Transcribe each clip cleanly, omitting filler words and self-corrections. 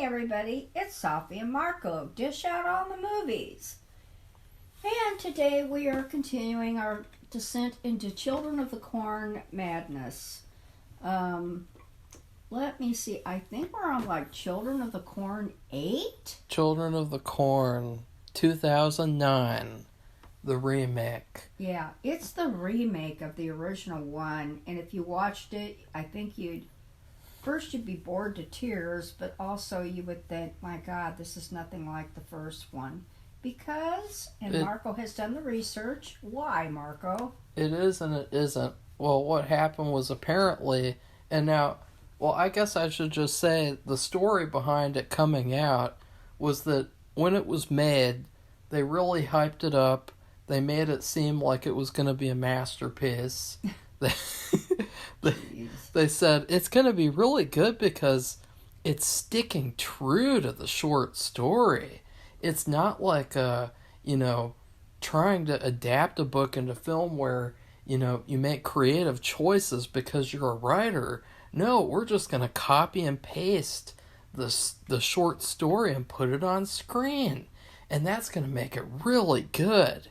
everybody, it's Safi and Marco, Dish Out on the Movies. And today we are continuing our descent into Children of the Corn madness. Let me see, I think we're on like Children of the Corn 8? Children of the Corn, 2009, the remake. Yeah, it's the remake of the original one, and if you watched it, I think you'd be bored to tears, but also you would think, my God, this is nothing like the first one. Because, Marco has done the research. Why, Marco? It is and it isn't. Well, what happened was apparently, I guess I should just say the story behind it coming out was that when it was made, they really hyped it up. They made it seem like it was going to be a masterpiece. They said it's going to be really good because it's sticking true to the short story. It's not like trying to adapt a book into film where, you make creative choices because you're a writer. No, we're just going to copy and paste the short story and put it on screen. And that's going to make it really good.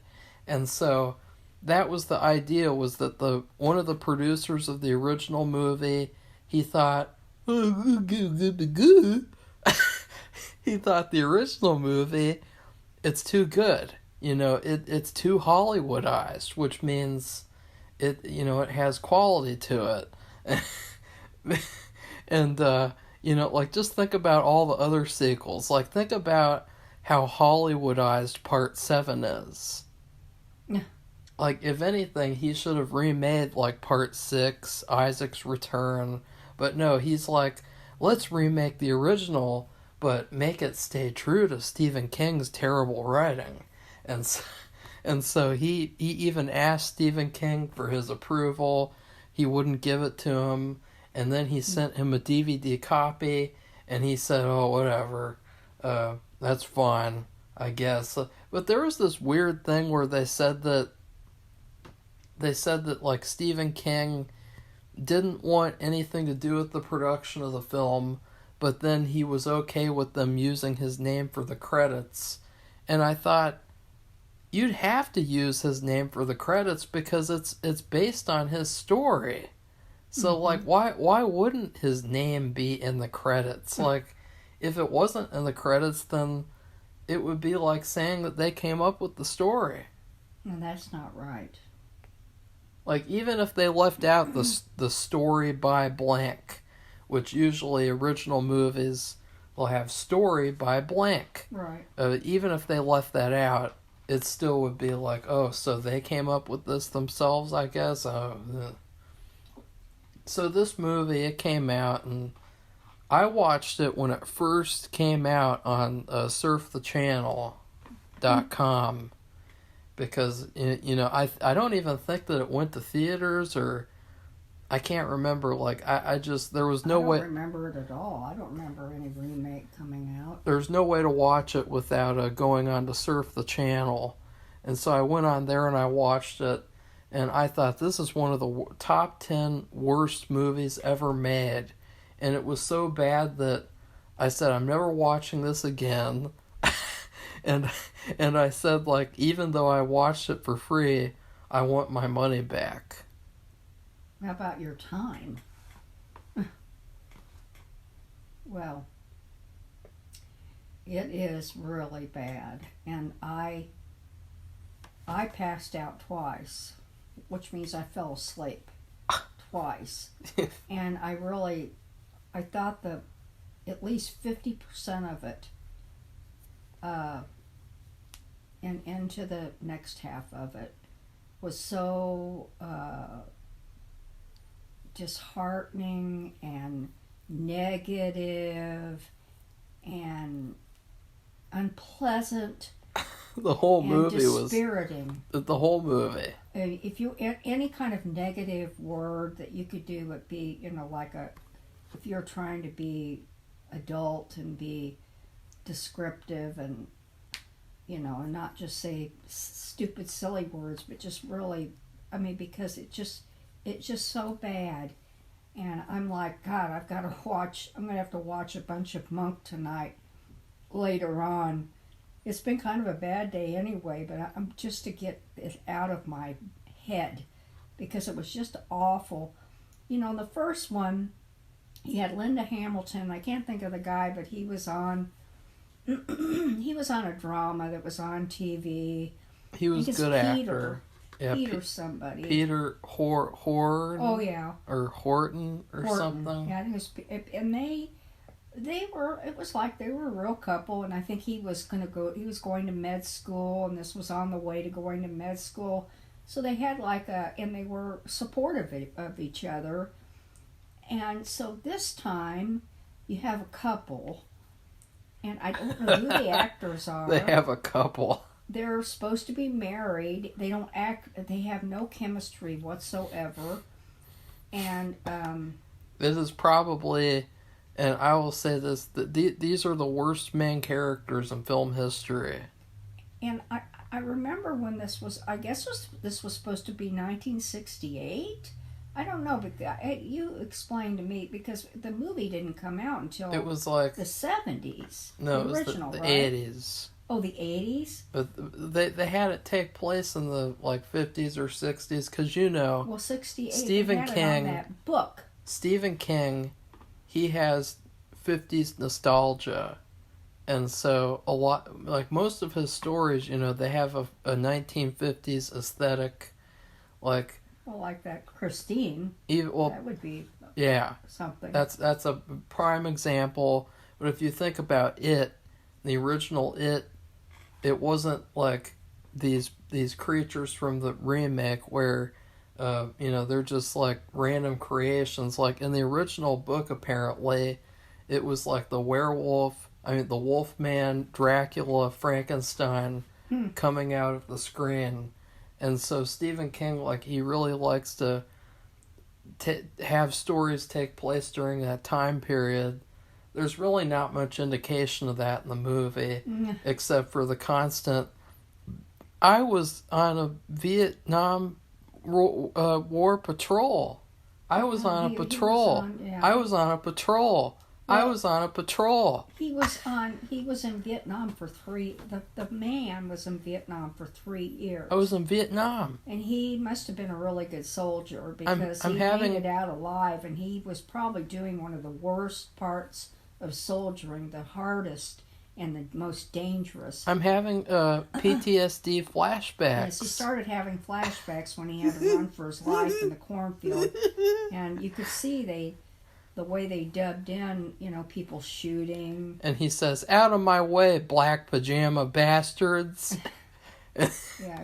And so that was the idea, was that one of the producers of the original movie, he thought, he thought the original movie, it's too good. It's too Hollywoodized, which means it has quality to it. And, just think about all the other sequels. Like, think about how Hollywoodized Part 7 is. Yeah. Like, if anything, he should have remade, like, Part 6, Isaac's Return. But no, he's like, let's remake the original, but make it stay true to Stephen King's terrible writing. And so he even asked Stephen King for his approval. He wouldn't give it to him. And then he sent him a DVD copy, and he said, oh, whatever, that's fine, I guess. But there was this weird thing where they said that like Stephen King didn't want anything to do with the production of the film, but then he was okay with them using his name for the credits. And I thought, you'd have to use his name for the credits because it's based on his story. So like why wouldn't his name be in the credits? Like, if it wasn't in the credits, then it would be like saying that they came up with the story. And that's not right. Like, even if they left out the story by blank, which usually original movies will have story by blank. Right. Even if they left that out, it still would be like, oh, so they came up with this themselves, I guess? So this movie, it came out, and I watched it when it first came out on surfthechannel.com. Because, I don't even think that it went to theaters, or I can't remember. Like, there was no way. I don't remember it at all. I don't remember any remake coming out. There's no way to watch it without going on to Surf the Channel. And so I went on there and I watched it, and I thought, this is one of the top 10 worst movies ever made. And it was so bad that I said, I'm never watching this again. And I said, like, even though I watched it for free, I want my money back. How about your time? Well, it is really bad. And I passed out twice, which means I fell asleep twice. And I thought that at least 50% of it, and into the next half of it, was so disheartening and negative and unpleasant. The whole movie was dispiriting. The whole movie. If you any kind of negative word that you could do would be, if you're trying to be adult and be descriptive and and not just say stupid, silly words, but just really, because it's just so bad. And I'm like, God, I've got to watch. I'm gonna have to watch a bunch of Monk tonight later on. It's been kind of a bad day anyway, but I'm just to get it out of my head because it was just awful. You know, the first one, he had Linda Hamilton. I can't think of the guy, but he was on. He was on a drama that was on TV. He was a good actor. Yeah, Peter somebody. Peter Horton. Oh yeah. Or Horton or something. Yeah, I think it was, and they were. It was like they were a real couple, and I think he was going to med school, and this was on the way to going to med school. So they had and they were supportive of each other. And so this time, you have a couple, and I don't know who the actors are. They have a couple. They're supposed to be married. They don't act. They have no chemistry whatsoever. And this is probably, and I will say this: that these are the worst main characters in film history. And I remember when this was. I guess this was supposed to be 1968. I don't know, but you explained to me because the movie didn't come out until it was like the 70s. No, the original, it was the right? 80s. Oh, the 80s? But they had it take place in the 50s or 60s because Well, 68. Stephen they had King, it on that book. Stephen King, he has 50s nostalgia, and so a lot most of his stories, they have a 1950s aesthetic, like. Well, like that Christine. That would be something. That's a prime example. But if you think about it, the original it wasn't like these creatures from the remake where they're just like random creations. Like in the original book, apparently, it was like the Wolfman, Dracula, Frankenstein coming out of the screen. And so Stephen King, he really likes to have stories take place during that time period. There's really not much indication of that in the movie, except for the constant. I was on a Vietnam War patrol. I was on a patrol. I was on a patrol. Well, I was on a patrol. He was in Vietnam for the man was in Vietnam for 3 years. I was in Vietnam. And he must have been a really good soldier because he made it out alive, and he was probably doing one of the worst parts of soldiering, the hardest and the most dangerous. I'm having PTSD flashbacks. Yes, he started having flashbacks when he had to run for his life in the cornfield. And you could see the way they dubbed in, people shooting. And he says, "Out of my way, black pajama bastards." Yeah,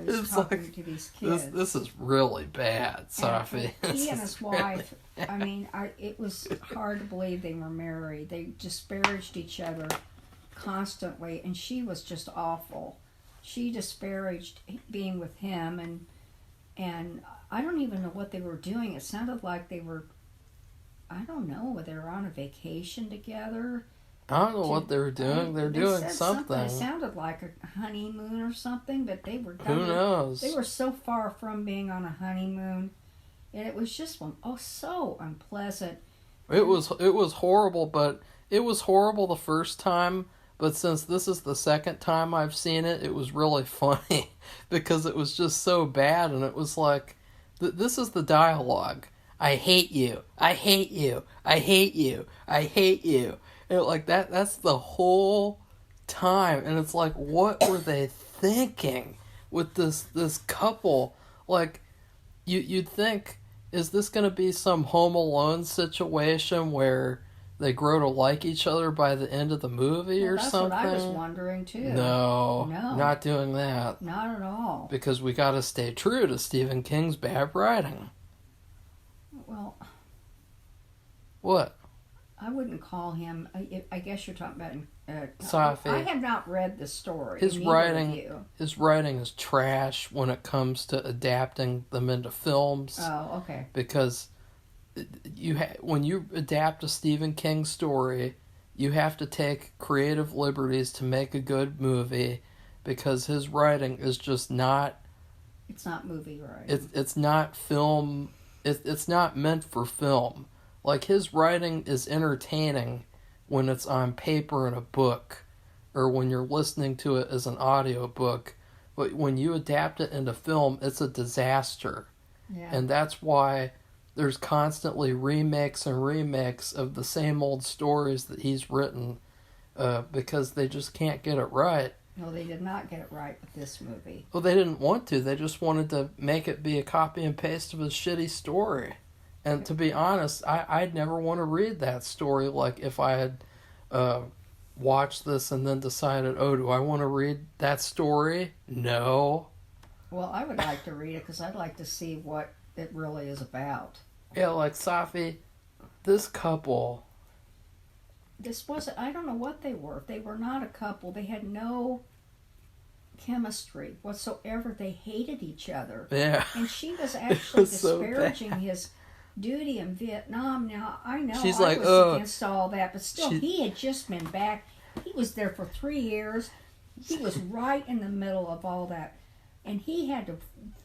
he was talking to these kids. This is really bad, Safi. He and his wife, it was hard to believe they were married. They disparaged each other constantly, and she was just awful. She disparaged being with him, and I don't even know what they were doing. It sounded like they were, I don't know, they were on a vacation together. I don't know what they were doing. They're doing something. It sounded like a honeymoon or something, but they were. Who knows? They were so far from being on a honeymoon, and it was just so unpleasant. It was horrible, but it was horrible the first time. But since this is the second time I've seen it, it was really funny because it was just so bad, and it was like, this is the dialogue. I hate you. I hate you. I hate you. I hate you. And that's the whole time. And it's like, what were they thinking with this couple? Like, you'd think, is this going to be some Home Alone situation where they grow to like each other by the end of the movie or something? That's what I was wondering too. No, not doing that. Not at all. Because we got to stay true to Stephen King's bad writing. Well, what? I wouldn't call him. I guess you're talking about. Safi. I have not read the story. His writing is trash when it comes to adapting them into films. Oh, okay. Because when you adapt a Stephen King story, you have to take creative liberties to make a good movie, because his writing is just not. It's not movie writing. It's not film. It's not meant for film. Like, his writing is entertaining when it's on paper in a book or when you're listening to it as an audiobook. But when you adapt it into film, it's a disaster. Yeah. And that's why there's constantly remakes and remakes of the same old stories that he's written, because they just can't get it right. No, they did not get it right with this movie. Well, they didn't want to. They just wanted to make it be a copy and paste of a shitty story. And to be honest, I'd never want to read that story. Like, if I had watched this and then decided, oh, do I want to read that story? No. Well, I would like to read it because I'd like to see what it really is about. Yeah, like, Safi, this couple... This wasn't, I don't know what they were. They were not a couple. They had no chemistry whatsoever. They hated each other. Yeah. And she was actually so disparaging his duty in Vietnam. Now, I know She's I like, was against all that, but still, She- he had just been back. He was there for 3 years. He was right in the middle of all that. And he had to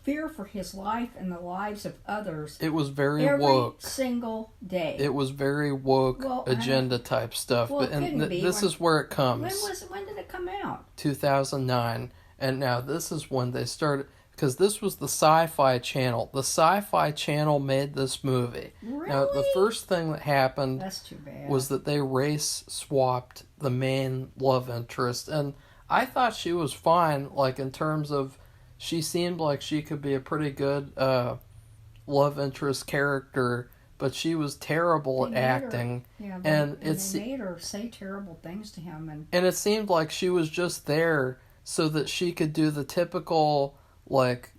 fear for his life and the lives of others It was very every woke. single day. It was very woke, Well, agenda type stuff. Well, it couldn't be this when- is where it comes. When did it come out? 2009. And now this is when they started, because this was the Sci-Fi Channel. The Sci-Fi Channel made this movie. Really? Now, the first thing that happened That's too bad. was that they race swapped the main love interest. And I thought she was fine, like, in terms of, she seemed like she could be a pretty good love interest character, but she was terrible They at made her- acting. Yeah, and they it's- made her say terrible things to him, and And it seemed like she was just there so that she could do the typical, like,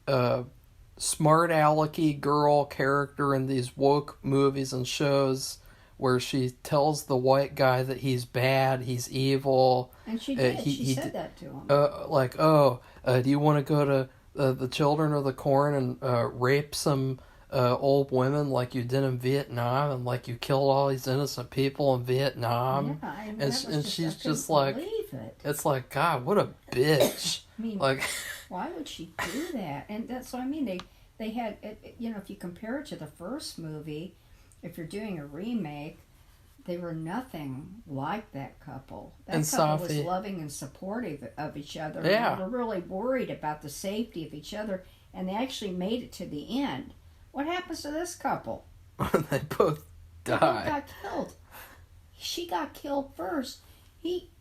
smart alecky girl character in these woke movies and shows where she tells the white guy that he's bad, he's evil. she did. he She said did- that to him. Do you want to go to the Children of the Corn and rape some old women like you did in Vietnam, and like you killed all these innocent people in Vietnam? Yeah, and that was and just, she's I couldn't just like, believe it. it's like, God, what a bitch. I mean, Like, why would she do that? And that's what I mean. They had, if you compare it to the first movie, if you're doing a remake, they were nothing like that couple. That And couple was Safi- loving and supportive of each other. Yeah. They were really worried about the safety of each other, and they actually made it to the end. What happens to this couple? they both They both die. got killed. She got killed first.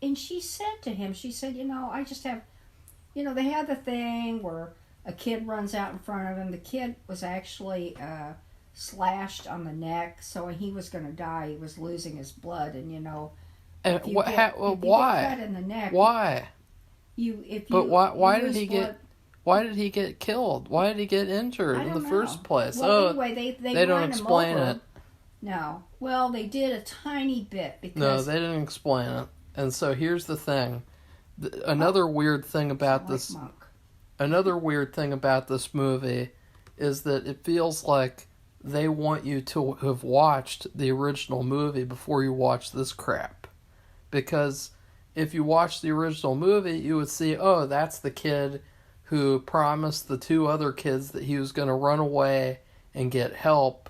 And she said to him, she said, I just have, they had the thing where a kid runs out in front of him. The kid was actually slashed on the neck, so he was going to die. He was losing his blood, and And if you what? get, if you Why? get cut in the neck, Why? But why did he get? Why did he get killed? Why did he get injured in the first place? Well, anyway, they don't ran explain him over. it. No. Well, they did a tiny bit because No, they didn't explain it. And so here's the thing. Another weird thing about like this. Monk. Another weird thing about this movie is that it feels like they want you to have watched the original movie before you watch this crap. Because if you watch the original movie, you would see, oh, that's the kid who promised the two other kids that he was going to run away and get help,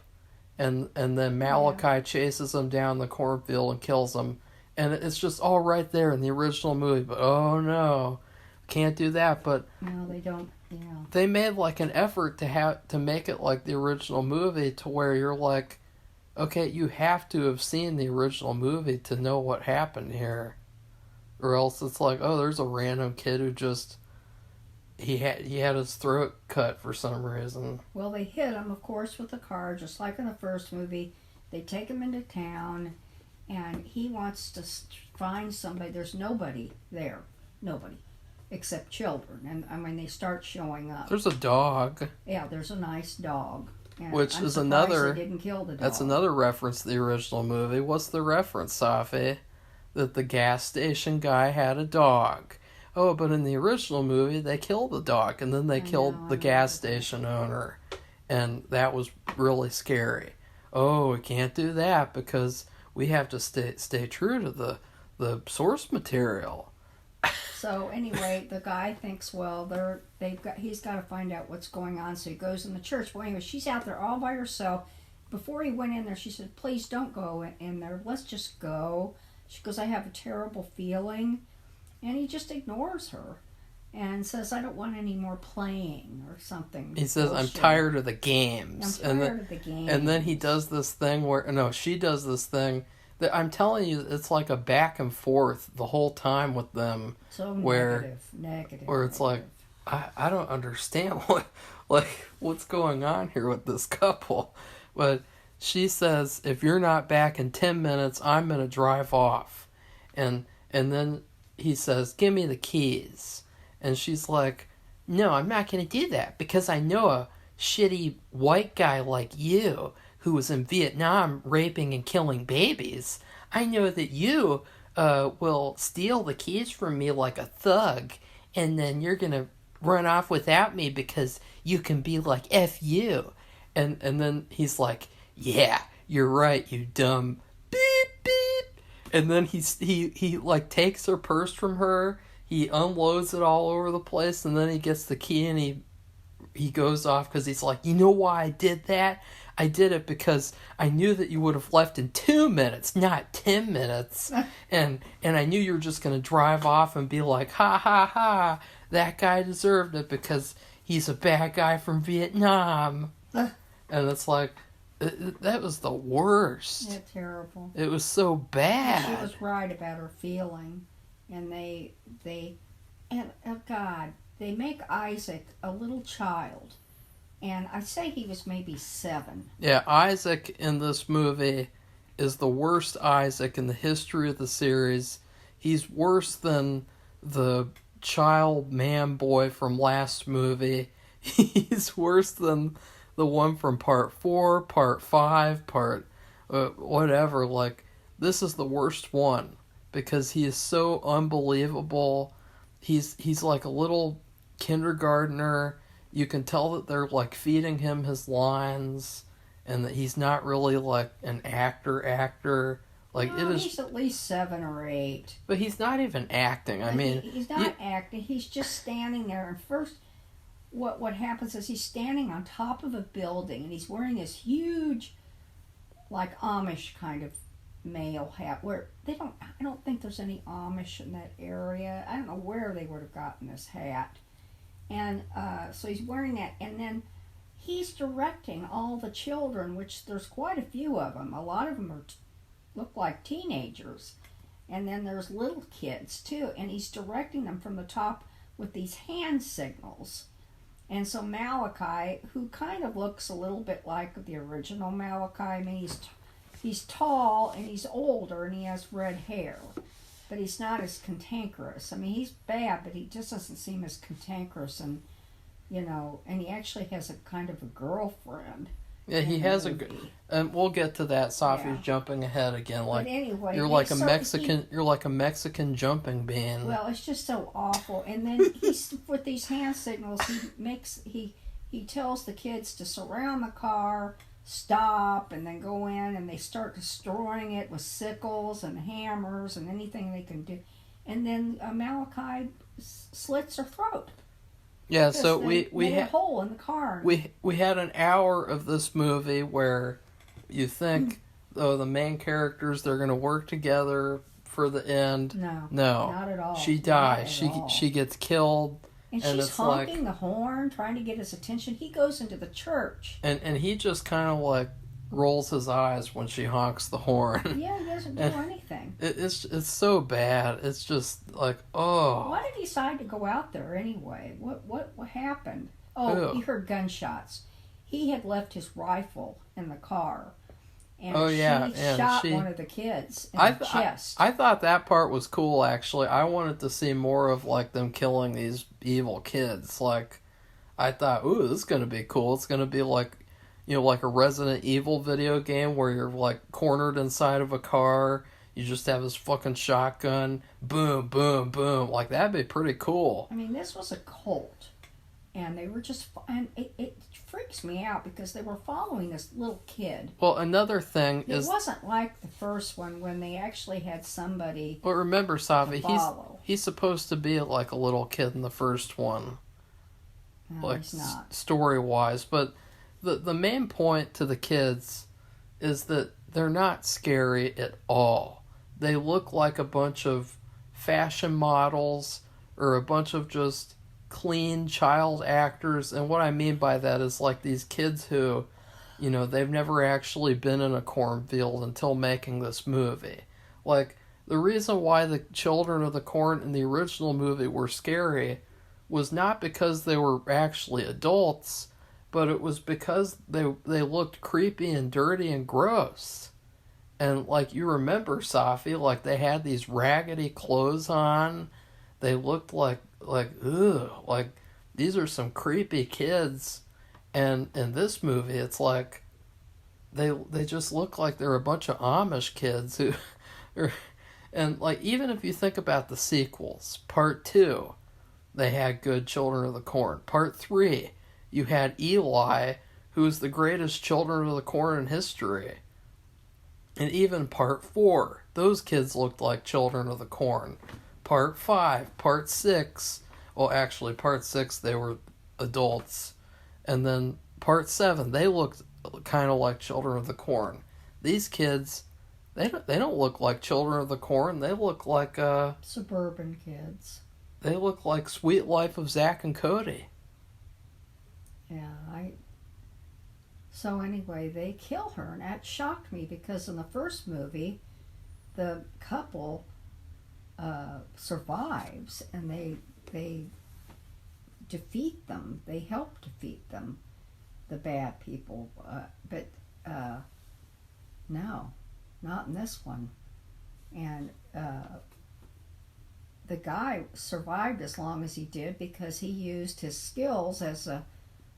and then Malachi chases him down the cornfield and kills him. And it's just all right there in the original movie, but oh no, can't do that. But No, they don't. Yeah. they made like an effort to make it like the original movie, to where you're like, okay, you have to have seen the original movie to know what happened here, or else it's like, oh, there's a random kid who just he had his throat cut for some reason. Well, they hit him, of course, with a car, just like in the first movie. They take him into town, and he wants to find somebody. There's nobody there. Nobody. Except children. And, I mean, they start showing up. There's a dog. Yeah, there's a nice dog. And Which I'm is surprised another- they didn't kill the dog. That's another reference to the original movie. What's the reference, Safi? That the gas station guy had a dog. Oh, but in the original movie, they killed the dog, and then they killed the gas station owner. And that was really scary. Oh, we can't do that because we have to stay true to the source material. So anyway, the guy thinks, well, he's got to find out what's going on. So he goes in the church. Well, anyway, she's out there all by herself, before he went in there, she said, "Please don't go in there. Let's just go." She goes, "I have a terrible feeling," and he just ignores her and says, "I don't want any more playing," or something. He says, bullshit. "I'm tired of the games." I'm tired of the games. And then he does this thing where, no, she does this thing that I'm telling you, it's like a back and forth the whole time with them. So negative. Where it's like, I don't understand what's going on here with this couple. But she says, "If you're not back in 10 minutes, I'm going to drive off." And then he says, "Give me the keys." And she's like, "No, I'm not going to do that because I know a shitty white guy like you who was in Vietnam raping and killing babies. I know that you will steal the keys from me like a thug, and then you're going to run off without me because you can be like F you." And then he's like, "Yeah, you're right, you dumb beep beep." And then he like takes her purse from her, he unloads it all over the place, and then he gets the key and he goes off because he's like, "You know why I did that? I did it because I knew that you would have left in 2 minutes, not 10 minutes. And I knew you were just going to drive off and be like, ha ha ha, that guy deserved it because he's a bad guy from Vietnam." And it's like, that was the worst. Yeah, terrible. It was so bad. She was right about her feeling. And and oh God, they make Isaac a little child. And I say he was maybe 7. Yeah, Isaac in this movie is the worst Isaac in the history of the series. He's worse than the child man boy from last movie. He's worse than the one from part 4, part 5, part whatever. Like, this is the worst one because he is so unbelievable. He's like a little kindergartner. You can tell that they're like feeding him his lines and that he's not really like an actor. Like, no, it is. He's at least 7 or 8. But he's not even acting. I mean, he's not acting. He's just standing there. And first, what happens is he's standing on top of a building and he's wearing this huge, like Amish kind of male hat. Where I don't think there's any Amish in that area. I don't know where they would have gotten this hat. And so he's wearing that, and then he's directing all the children, which there's quite a few of them. A lot of them look like teenagers, and then there's little kids too. And he's directing them from the top with these hand signals. And so Malachi, who kind of looks a little bit like the original Malachi, I mean he's tall and he's older and he has red hair. But he's not as cantankerous. I mean, he's bad, but he just doesn't seem as cantankerous. And, and he actually has a kind of a girlfriend. Yeah, he has and we'll get to that. Safi's jumping ahead again. Like, but anyway, you're like a Mexican. You're like a Mexican jumping bean. Well, it's just so awful. And then he's with these hand signals. He tells the kids to surround the car, stop, and then go in, and they start destroying it with sickles and hammers and anything they can do. And then Malachi slits her throat. Yeah, so we had a hole in the car. We had an hour of this movie where you think, the main characters, they're going to work together for the end. No, not at all. She dies. She gets killed. And she's honking the horn, trying to get his attention. He goes into the church. And he just kind of like rolls his eyes when she honks the horn. Yeah, he doesn't do anything. It's so bad. It's just like, oh. Why did he decide to go out there anyway? What happened? Oh, he heard gunshots. He had left his rifle in the car. And she shot one of the kids in the chest. I thought that part was cool, actually. I wanted to see more of like them killing these evil kids. Like, I thought, ooh, this is going to be cool. It's going to be like, like a Resident Evil video game where you're like cornered inside of a car. You just have this fucking shotgun. Boom, boom, boom. Like, that'd be pretty cool. I mean, this was a cult. And they were just, and it freaks me out because they were following this little kid. Well, another thing is, it wasn't like the first one when they actually had somebody. But remember, Safi, he's supposed to be like a little kid in the first one. No, like he's not. Story wise, but the main point to the kids is that they're not scary at all. They look like a bunch of fashion models or a bunch of just clean child actors. And what I mean by that is like these kids who, they've never actually been in a cornfield until making this movie. Like, the reason why the children of the corn in the original movie were scary was not because they were actually adults, but it was because they looked creepy and dirty and gross. And like you remember, Safi, like they had these raggedy clothes on. They looked like ugh, like these are some creepy kids. And in this movie, it's like they just look like they're a bunch of Amish kids who are, and like even if you think about the sequels, part 2, they had good Children of the Corn. Part 3, you had Eli, who is the greatest Children of the Corn in history. And even part 4, those kids looked like Children of the Corn. Part 5, part 6, well actually part 6 they were adults. And then part 7, they looked kind of like Children of the Corn. These kids, they don't look like Children of the Corn. They look like suburban kids. They look like Sweet Life of Zack and Cody. Yeah, So anyway, they kill her, and that shocked me because in the first movie, the couple survives, and they defeat them. They help defeat them, the bad people. But no, not in this one. And the guy survived as long as he did because he used his skills as a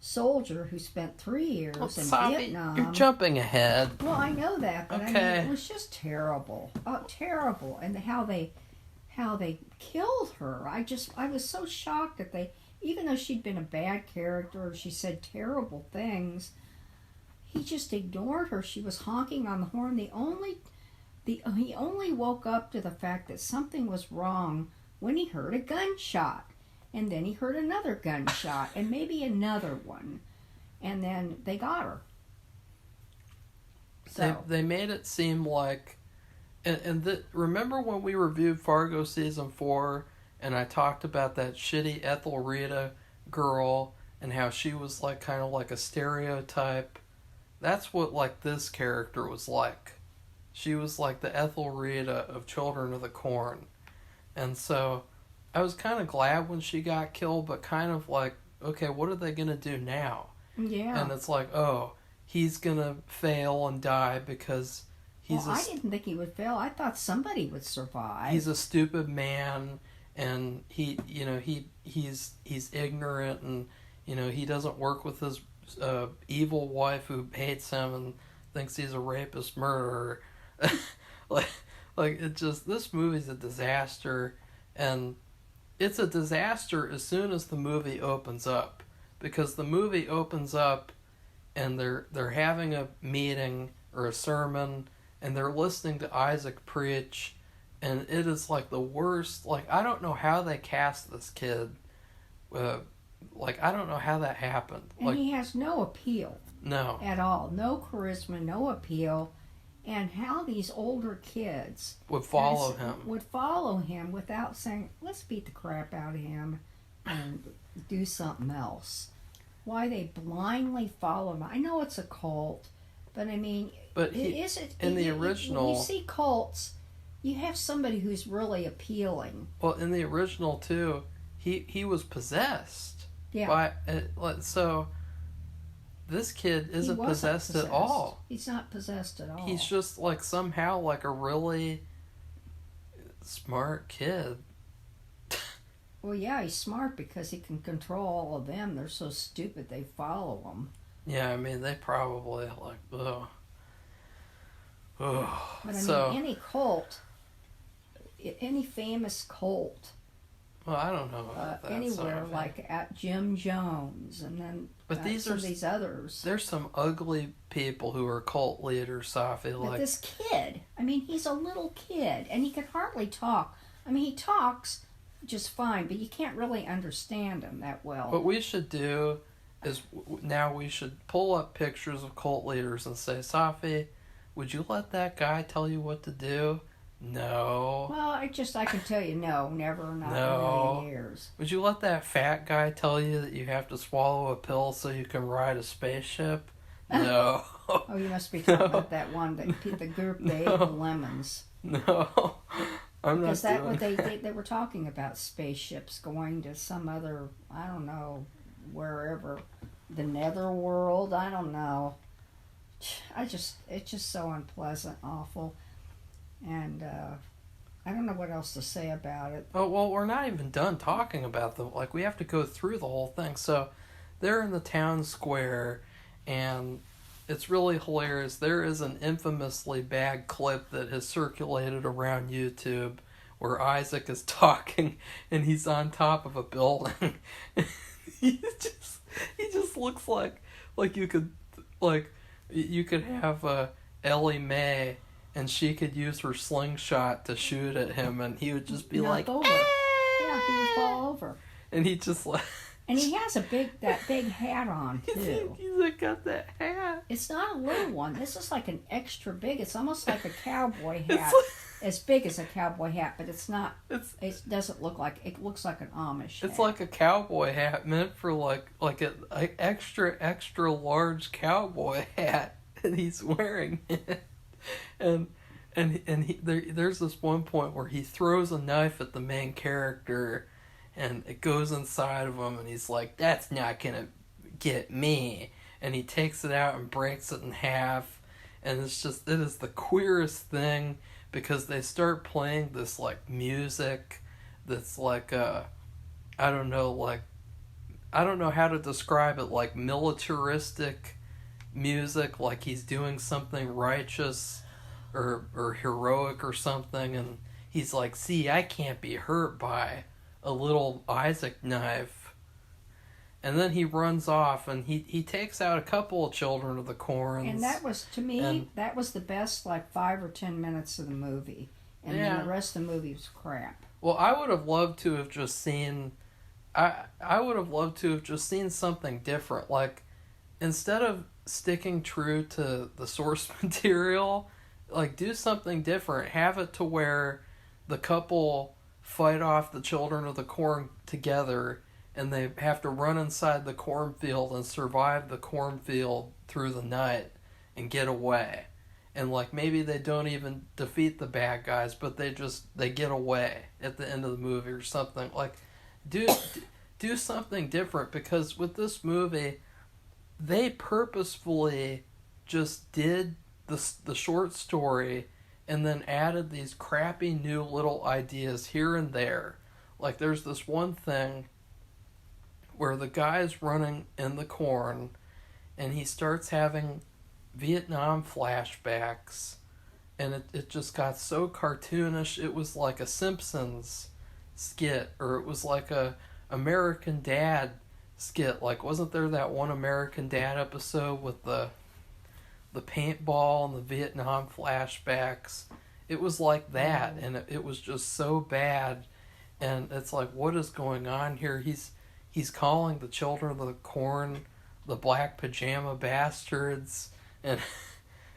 soldier who spent 3 years in Safi, Vietnam. You're jumping ahead. Well, I know that, but okay. I mean, it was just terrible. Terrible. And how they killed her. I was so shocked that they, even though she'd been a bad character, she said terrible things, he just ignored her. She was honking on the horn. He only woke up to the fact that something was wrong when he heard a gunshot. And then he heard another gunshot, and maybe another one. And then they got her. So They made it seem like... remember when we reviewed Fargo Season 4, and I talked about that shitty Ethelreda girl, and how she was like kind of like a stereotype? That's what like this character was like. She was like the Ethelreda of Children of the Corn. And so... I was kind of glad when she got killed, but kind of like, okay, what are they going to do now? Yeah. And it's like, oh, he's going to fail and die because he's I didn't think he would fail. I thought somebody would survive. He's a stupid man, and he's ignorant, and, he doesn't work with his evil wife who hates him and thinks he's a rapist murderer. like it just, this movie's a disaster, and it's a disaster as soon as the movie opens up, because the movie opens up and they're having a meeting or a sermon and they're listening to Isaac preach, and it is like the worst. Like, I don't know how they cast this kid. I don't know how that happened. And he has no appeal. No. At all. No charisma, no appeal. And how these older kids would follow him without saying, let's beat the crap out of him and do something else. Why they blindly follow him. I know it's a cult, but I mean, in the original, when you see cults, you have somebody who's really appealing. Well, in the original too, he was possessed. Yeah. So this kid isn't possessed at all. He's not possessed at all. He's just like somehow like a really smart kid. Well, yeah, he's smart because he can control all of them. They're so stupid they follow him. Yeah, I mean, they probably like, ugh. But I mean, any cult, any famous cult. Well, I don't know about that. Anywhere, like at Jim Jones, and then these others. There's some ugly people who are cult leaders, Safi. But this kid, I mean, he's a little kid, and he can hardly talk. I mean, he talks just fine, but you can't really understand him that well. What we should do is now we should pull up pictures of cult leaders and say, Safi, would you let that guy tell you what to do? No. Well, I can tell you no, never, not in a No. million years. Would you let that fat guy tell you that you have to swallow a pill so you can ride a spaceship? No. Oh, you must be talking about that one, the group they ate the lemons. No. I'm Because not that doing what they were talking about spaceships going to some other, I don't know, wherever, the netherworld, I don't know. It's just so unpleasant, awful, and I don't know what else to say about it. Oh, well, we're not even done talking about them. Like, we have to go through the whole thing. So, they're in the town square, and it's really hilarious. There is an infamously bad clip that has circulated around YouTube where Isaac is talking, and he's on top of a building. he just looks like you could, you could have Ellie Mae, and she could use her slingshot to shoot at him, and he would just be like, over. "Ah!" Yeah, he would fall over. And he just like, and he has that big hat on too. He's got that hat. It's not a little one. This is like an extra big. It's almost like a cowboy hat, as big as a cowboy hat, but it's not. It doesn't look like. It looks like an Amish hat. It's like a cowboy hat meant for like an extra large cowboy hat, and he's wearing it. And there's this one point where he throws a knife at the main character, and it goes inside of him, and he's like, "That's not gonna get me." And he takes it out and breaks it in half, and it is the queerest thing, because they start playing this like music that's like I don't know how to describe it, like militaristic music, like he's doing something righteous or heroic or something, and he's like, "See, I can't be hurt by a little Isaac knife." And then he runs off, and he takes out a couple of children of the corn. And that was, to me, that was the best 5 or 10 minutes of the movie. And then the rest of the movie was crap. Well, I would have loved to have just seen something different. Like, instead of sticking true to the source material, like, do something different. Have it to where the couple fight off the children of the corn together, and they have to run inside the cornfield and survive the cornfield through the night and get away. And maybe they don't even defeat the bad guys, but they get away at the end of the movie or something. Do something different, because with this movie, they purposefully just did the short story and then added these crappy new little ideas here and there. Like, there's this one thing where the guy's running in the corn, and he starts having Vietnam flashbacks, and it just got so cartoonish. It was like a Simpsons skit, or it was like a American Dad skit. Like, wasn't there that one American Dad episode with the paintball and the Vietnam flashbacks? It was like that, and it was just so bad. And it's like, what is going on here? He's calling the children of the corn the black pajama bastards, and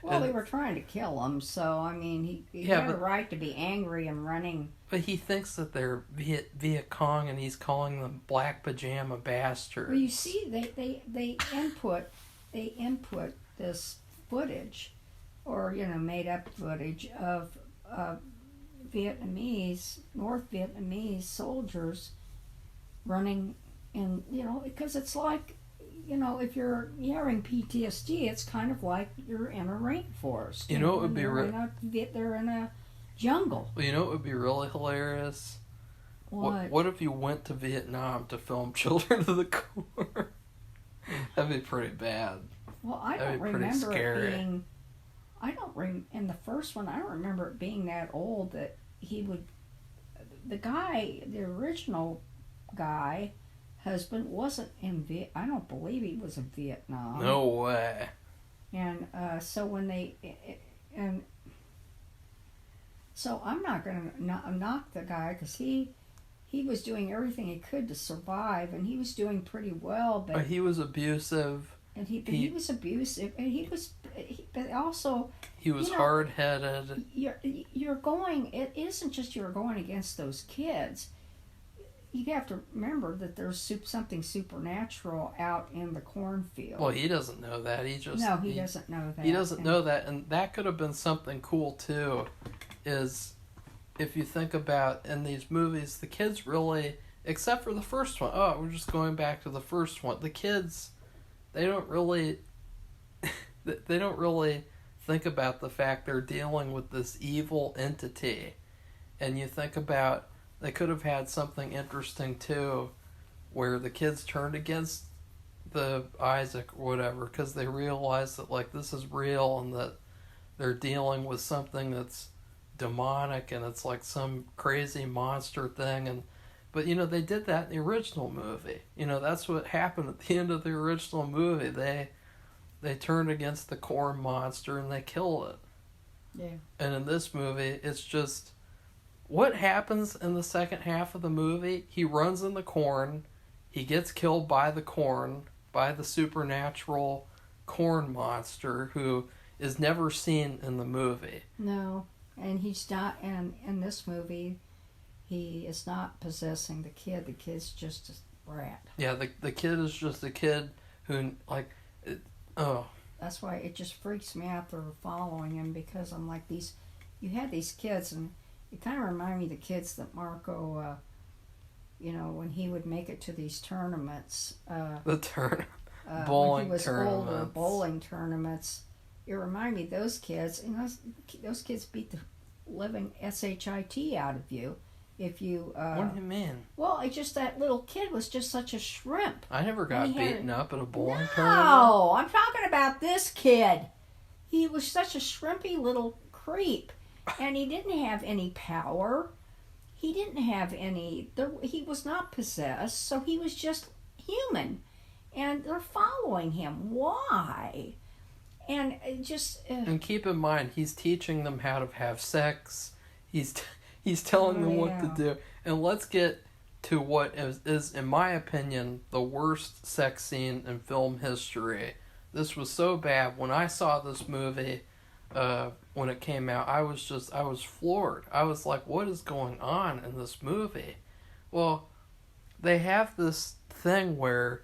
well, they were trying to kill him, so I mean, he had a right to be angry and running. But he thinks that they're Viet Cong, and he's calling them black pajama bastards. Well, you see, they input this footage, or made up footage of North Vietnamese soldiers running in, because it's like, if you're having PTSD, it's kind of like you're in a rainforest. It would be they're in a jungle. Well, it would be really hilarious. What if you went to Vietnam to film Children of the Corn? That'd be pretty bad. Well, I don't remember it being. In the first one, I don't remember it being that old that he would. The original guy, husband, wasn't in I don't believe he was in Vietnam. No way. And so when so I'm not going to knock the guy, because he was doing everything he could to survive, and he was doing pretty well. But he was abusive. And he was abusive, and but also he was hard-headed. You're going. It isn't just you're going against those kids. You have to remember that there's something supernatural out in the cornfield. Well, he doesn't know that. He doesn't know that. He doesn't know that, and that could have been something cool too. Is if you think about in these movies, the kids really, except for the first one. Oh, we're just going back to the first one. The kids, they don't really think about the fact they're dealing with this evil entity, and you think about. They could have had something interesting too, where the kids turned against the Isaac or whatever because they realized that like this is real and that they're dealing with something that's demonic and it's like some crazy monster thing. But they did that in the original movie. That's what happened at the end of the original movie. They turned against the corn monster and they killed it. Yeah. And in this movie, it's just. What happens in the second half of the movie? He runs in the corn. He gets killed by the corn, by the supernatural corn monster who is never seen in the movie. No, and he's not. And in this movie, he is not possessing the kid. The kid's just a brat. Yeah, the kid is just a kid who That's why it just freaks me out. They're following him because I'm like these. You had these kids and. It kind of reminded me of the kids that Marco, when he would make it to these tournaments. Bowling when he was tournaments. Older, bowling tournaments. It reminded me of those kids. And those kids beat the living shit out of you. If you. What do you mean? Well, that little kid was just such a shrimp. I never got beaten up at a bowling tournament. No, I'm talking about this kid. He was such a shrimpy little creep. And he didn't have any power. He didn't have any. He was not possessed, so he was just human. And they're following him. Why? And And keep in mind, he's teaching them how to have sex. He's telling them what to do. And let's get to what is, in my opinion, the worst sex scene in film history. This was so bad. When I saw this movie. When it came out, I was floored. I was like, what is going on in this movie? Well, they have this thing where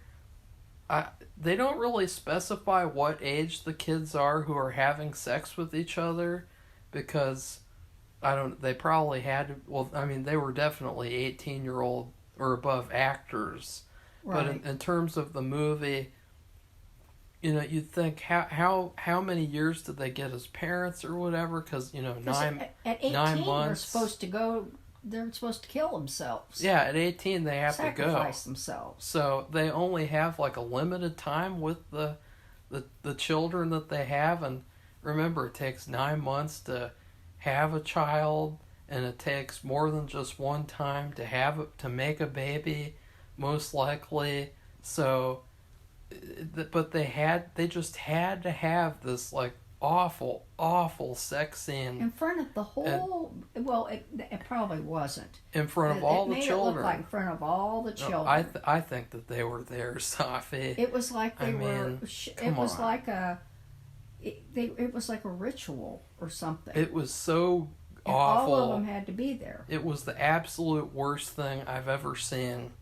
they don't really specify what age the kids are who are having sex with each other because they probably had they were definitely 18-year-old or above actors. Right. But in terms of the movie, you'd think how many years did they get as parents or whatever? Because at 18, 9 months. They're supposed to kill themselves. Yeah, at 18 they have to go sacrifice themselves. So they only have like a limited time with the children that they have, and remember it takes 9 months to have a child, and it takes more than just one time to make a baby, most likely. So. But they just had to have this like awful sex scene in front of the whole. It probably wasn't in front of all the children. It look like in front of all the children. No, I think that they were there, Safi. It was like it was like a ritual or something. It was so and awful. All of them had to be there. It was the absolute worst thing I've ever seen,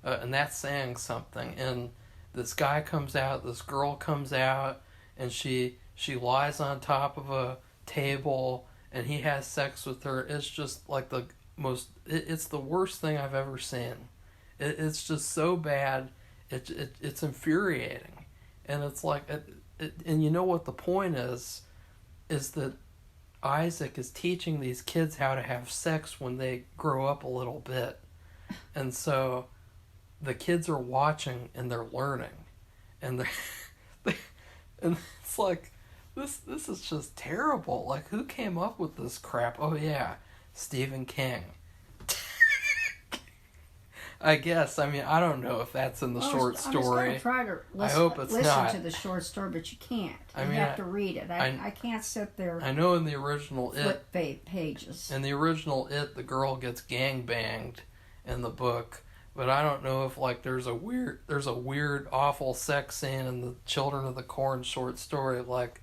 and that's saying something. And this guy comes out, this girl comes out, and she lies on top of a table, and he has sex with her. It's just like it's the worst thing I've ever seen. It's just so bad. It's infuriating, and it's like, and you know what the point is that Isaac is teaching these kids how to have sex when they grow up a little bit, and so. The kids are watching and they're learning, and and it's like this is just terrible. Like, who came up with this crap? Oh yeah, Stephen King. I guess. I mean, I don't know if that's in the short story. I was going to try to listen to the short story, but you can't. You have to read it. I can't sit there. I know in the original flip pages. In the original the girl gets gangbanged in the book. but I don't know if like there's a weird awful sex scene in the Children of the Corn short story. Like,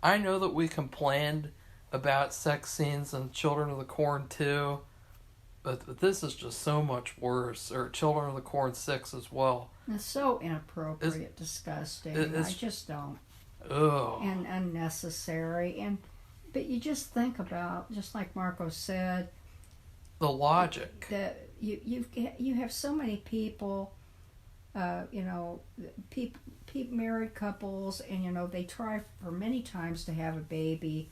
I know that we complained about sex scenes in Children of the Corn 2, but this is just so much worse. Or Children of the Corn 6 as well. It's so inappropriate, disgusting. I just don't. Ugh. And unnecessary. But you just think about, just like Marco said, the logic. That you have so many people, married couples, and they try for many times to have a baby,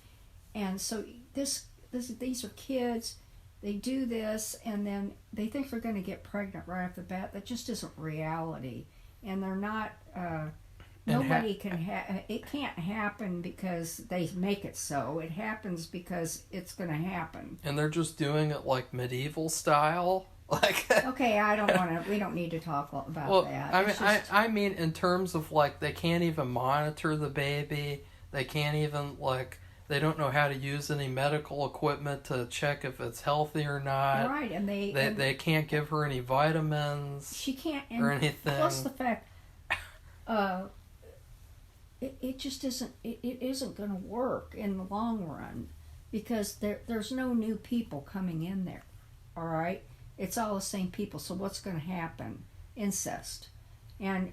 and so these are kids. They do this, and then they think they're going to get pregnant right off the bat. That just isn't reality, and they're not. Nobody can it can't happen because they make it so. It happens because it's going to happen. And they're just doing it like medieval style. Like, okay, we don't need to talk about that. I mean in terms of like they can't even monitor the baby. They can't even they don't know how to use any medical equipment to check if it's healthy or not. Right, and they can't give her any vitamins. She can't or anything. Plus the fact it just isn't. It isn't going to work in the long run because there's no new people coming in there. All right, it's all the same people. So what's going to happen? Incest, and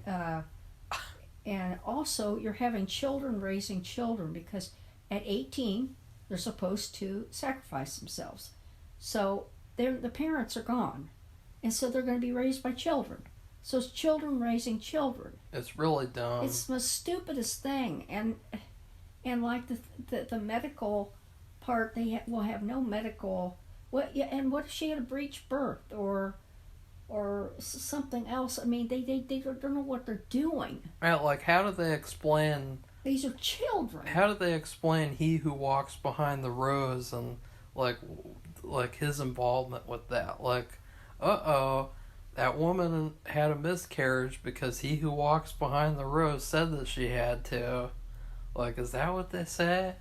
also you're having children raising children because at 18 they're supposed to sacrifice themselves. So the parents are gone, and so they're going to be raised by children. So it's children raising children. It's really dumb. It's the stupidest thing, and like the medical part, they will have no medical. And what if she had a breech birth or something else? I mean, they don't know what they're doing. Right, like how do they explain? These are children. How do they explain he who walks behind the rose and like his involvement with that? Like, that woman had a miscarriage because he who walks behind the rose said that she had to. Like, is that what they say?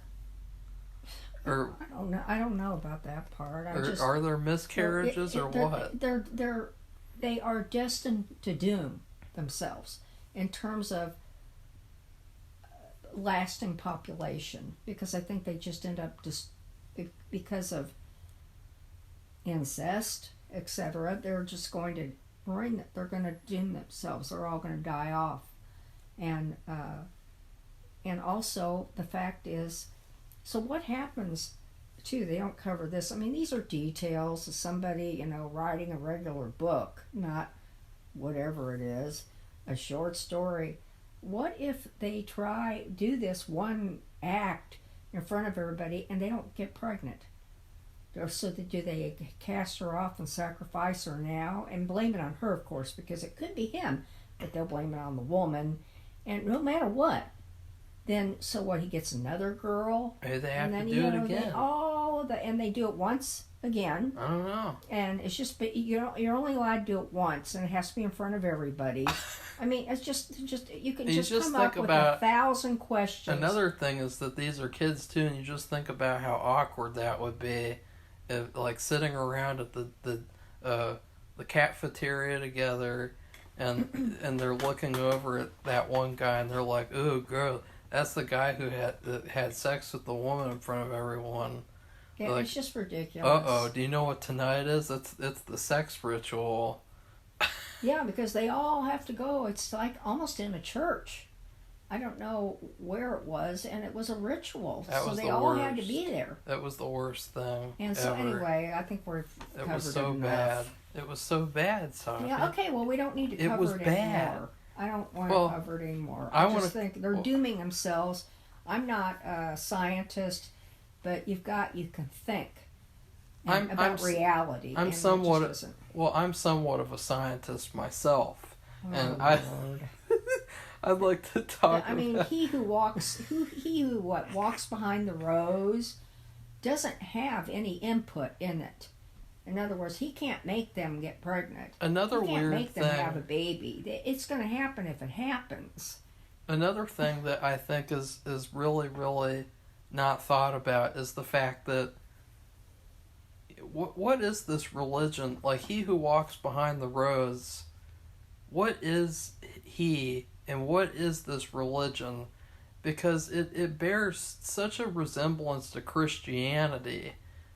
Or I don't know. I don't know about that part. Are there miscarriages or what? They are destined to doom themselves in terms of lasting population, because I think they just end up just because of incest, etc. They're just going to they're going to doom themselves. They're all going to die off, and also the fact is, so what happens too? They don't cover this. I mean, these are details of somebody writing a regular book, not whatever it is, a short story. What if they do this one act in front of everybody and they don't get pregnant? So do they cast her off and sacrifice her now and blame it on her, of course, because it could be him, but they'll blame it on the woman. And no matter what, then so what? He gets another girl, maybe they have to do it again. And they do it once again. I don't know. And it's just you're only allowed to do it once, and it has to be in front of everybody. I mean, it's just you can just come up with 1,000 questions. Another thing is that these are kids too, and you just think about how awkward that would be, if, like sitting around at the cafeteria together, and they're looking over at that one guy, and they're like, "Ooh, girl, that's the guy who had sex with the woman in front of everyone." Yeah, like, it's just ridiculous. Do you know what tonight is? It's the sex ritual. Yeah, because they all have to go. It's like almost in a church. I don't know where it was, and it was a ritual. So they all had to be there. That was the worst thing. And so anyway, I think we're covered enough. It was so bad. It was so bad, Safi. Yeah, okay, well, we don't need to cover it anymore. I don't want to cover it anymore. I just think they're dooming themselves. I'm not a scientist, but you can think about reality. I'm somewhat of a scientist myself, and I'd like to talk. I mean, he who walks behind the rose doesn't have any input in it. In other words, he can't make them get pregnant. He can't make them have a baby. It's going to happen if it happens. Another thing that I think is really, really not thought about is the fact that what is this religion? Like, he who walks behind the rose, what is he and what is this religion? Because it bears such a resemblance to Christianity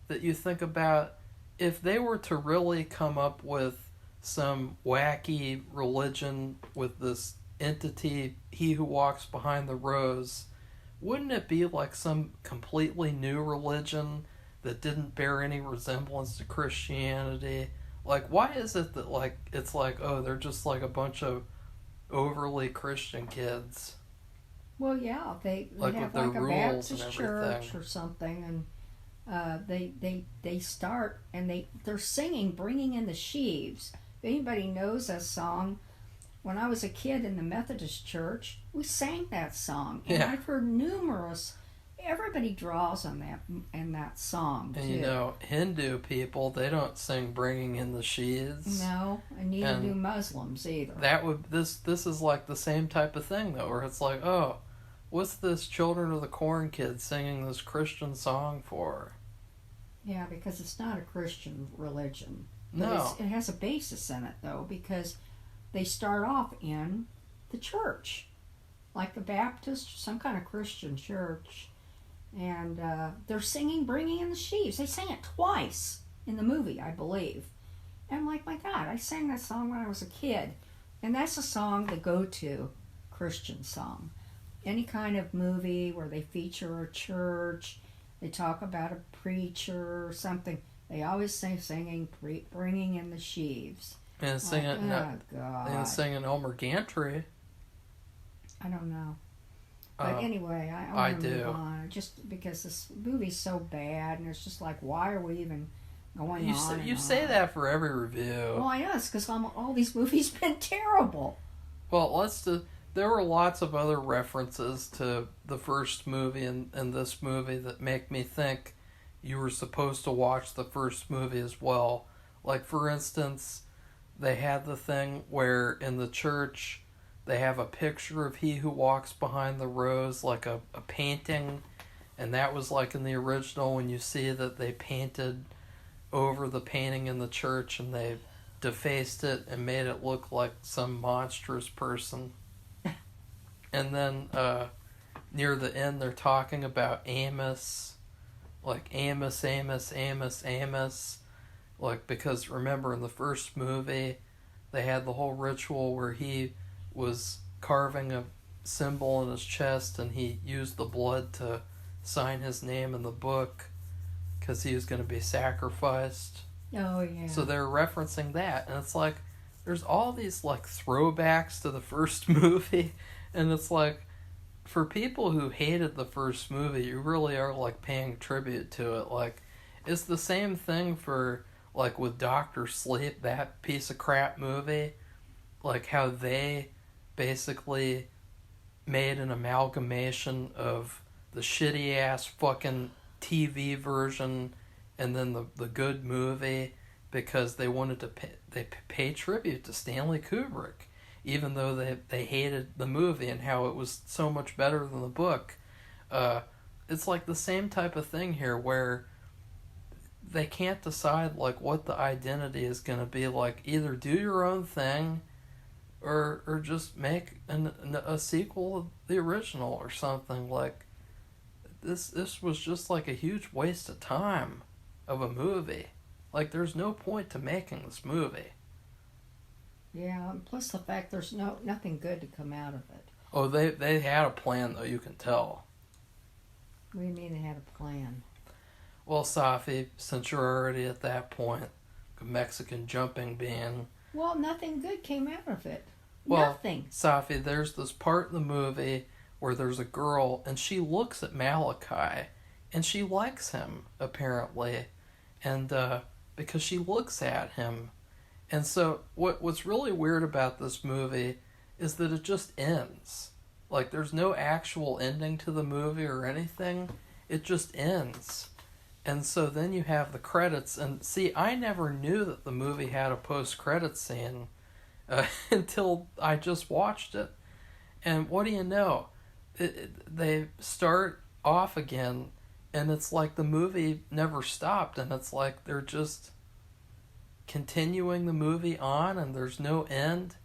that you think about, if they were to really come up with some wacky religion with this entity, he who walks behind the rose, wouldn't it be like some completely new religion that didn't bear any resemblance to Christianity? Like, why is it that, like, it's like, oh, they're just like a bunch of overly Christian kids? Well, yeah, they Like, have with their like a rules and Baptist church everything. or something, and they start and they're singing, bringing in the sheaves. If anybody knows that song, when I was a kid in the Methodist church, we sang that song, and Yeah. I've heard numerous. Everybody draws on that in that song too. And you know, Hindu people, they don't sing "Bringing in the Sheaves." No, and neither And do Muslims either. That would this is like the same type of thing though, where it's like, oh, what's this Children of the Corn kid singing this Christian song for? Yeah, because it's not a Christian religion. But No. it has a basis in it though, because they start off in the church, like the Baptist, some kind of Christian church, and they're singing "Bringing in the Sheaves." They sang it twice in the movie, I believe. And I'm like, my God, I sang that song when I was a kid, and that's a song, the go-to Christian song. Any kind of movie where they feature a church, they talk about a preacher or something, they always say singing "Bringing in the Sheaves." And singing Like, oh God, and singing Elmer Gantry. I don't know. But anyway, I want to move on. Just because this movie's so bad, and it's just like, why are we even going on? You say that for every review. Well, I know, it's because all these movies been terrible. Well, there were lots of other references to the first movie and this movie that make me think you were supposed to watch the first movie as well. Like, for instance, they had the thing where in the church they have a picture of he who walks behind the rose, like a painting, and that was like in the original when you see that they painted over the painting in the church and they defaced it and made it look like some monstrous person. And then near the end they're talking about Amos, like Amos, Amos, Amos, Amos, like, because remember in the first movie they had the whole ritual where he was carving a symbol in his chest and he used the blood to sign his name in the book because he was going to be sacrificed. Oh, yeah. So they're referencing that, and it's like there's all these like throwbacks to the first movie, and it's like, for people who hated the first movie, you really are like paying tribute to it. Like, it's the same thing for like with Doctor Sleep, that piece of crap movie, like how they basically made an amalgamation of the shitty ass fucking TV version and then the good movie because they wanted to pay tribute to Stanley Kubrick, even though they hated the movie and how it was so much better than the book. It's like the same type of thing here where they can't decide like what the identity is going to be. Like, either do your own thing or just make a sequel of the original or something. Like, this was just like a huge waste of time of a movie. Like, there's no point to making this movie. Yeah, and plus the fact there's nothing good to come out of it. Oh, they had a plan though, you can tell. What do you mean they had a plan? Well, Safi, since you're already at that point, Mexican jumping being... Well, nothing good came out of it. Well, Nothing. Safi, there's this part in the movie where there's a girl and she looks at Malachi and she likes him, apparently, and because she looks at him. And so what's really weird about this movie is that it just ends. Like, there's no actual ending to the movie or anything. It just ends. And so then you have the credits. And see, I never knew that the movie had a post-credit scene until I just watched it. And what do you know? They start off again, And it's like the movie never stopped, and it's like they're just continuing the movie on, and there's no end.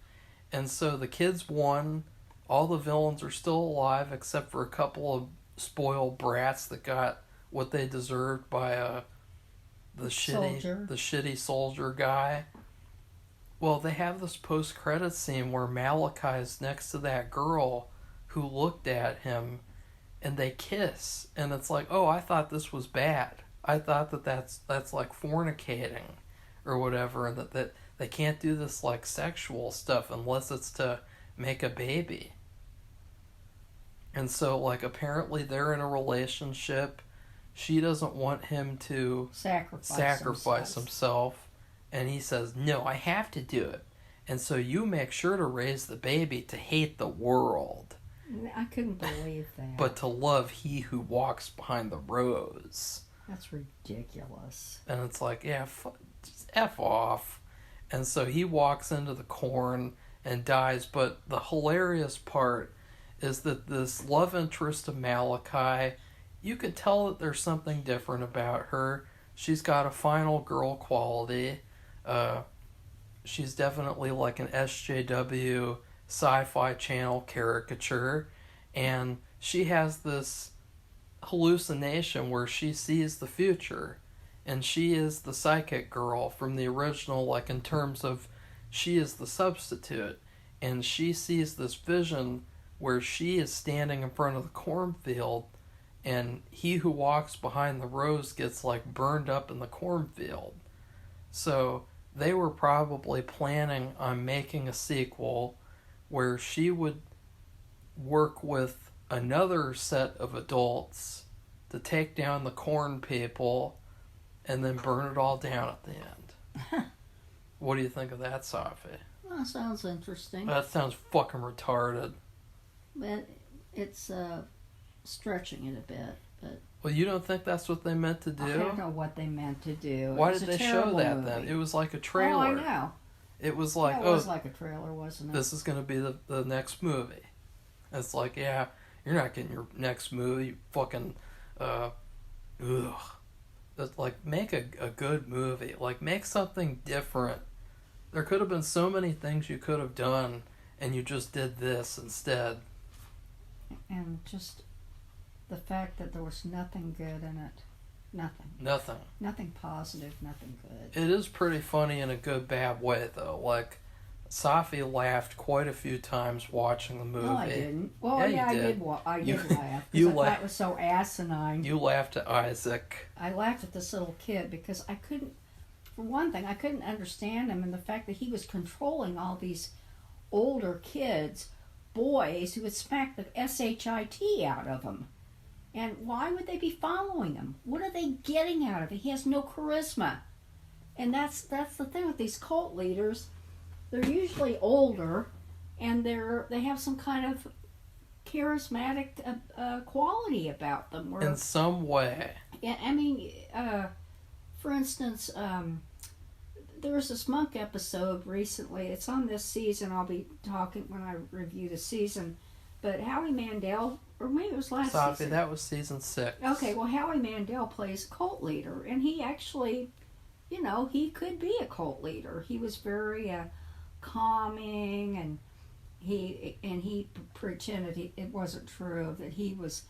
And so the kids won. All the villains are still alive, except for a couple of spoiled brats that got what they deserved by the shitty soldier guy. Well, they have this post-credit scene where Malachi's next to that girl who looked at him, and they kiss, and it's like, oh, I thought this was bad. I thought that's like fornicating or whatever, and that they can't do this like sexual stuff unless it's to make a baby. And so, like, apparently they're in a relationship. She doesn't want him to sacrifice himself. And he says, no, I have to do it. And so you make sure to raise the baby to hate the world. I couldn't believe that. But to love he who walks behind the rose. That's ridiculous. And it's like, yeah, just F off. And so he walks into the corn and dies. But the hilarious part is that this love interest of Malachi, you could tell that there's something different about her. She's got a final girl quality. She's definitely like an SJW Sci-Fi Channel caricature. And she has this hallucination where she sees the future. And she is the psychic girl from the original, like in terms of she is the substitute. And she sees this vision where she is standing in front of the cornfield, and he who walks behind the rose gets like burned up in the cornfield. So they were probably planning on making a sequel where she would work with another set of adults to take down the corn people and then burn it all down at the end. What do you think of that, Safi? Well, that sounds interesting. That sounds fucking retarded. But it's stretching it a bit. But well, you don't think that's what they meant to do? I don't know what they meant to do. Why did they show that movie. then? It was like a trailer. Oh, I know. It was like, it was like a trailer, wasn't it? This is going to be the next movie. It's like, yeah, you're not getting your next movie, you fucking, ugh. It's like, make a good movie. Like, make something different. There could have been so many things you could have done, and you just did this instead. And just the fact that there was nothing good in it. Nothing. Nothing positive, nothing good. It is pretty funny in a good, bad way, though. Like, Safi laughed quite a few times watching the movie. No, I didn't. Well, yeah, I did laugh. Because I thought it was so asinine. You laughed at Isaac. I laughed at this little kid because I couldn't, for one thing, I couldn't understand him, and the fact that he was controlling all these older kids, boys, who would smack the shit out of him. And why would they be following him? What are they getting out of it? He has no charisma. And that's the thing with these cult leaders. They're usually older, and they have some kind of charismatic quality about them. Where, in some way. Yeah, I mean, for instance, there was this Monk episode recently. It's on this season. I'll be talking when I review the season. But Howie Mandel, or maybe it was last season. That was season 6. Okay, well, Howie Mandel plays a cult leader, and he actually, he could be a cult leader. He was very calming, and he pretended it wasn't true, that he was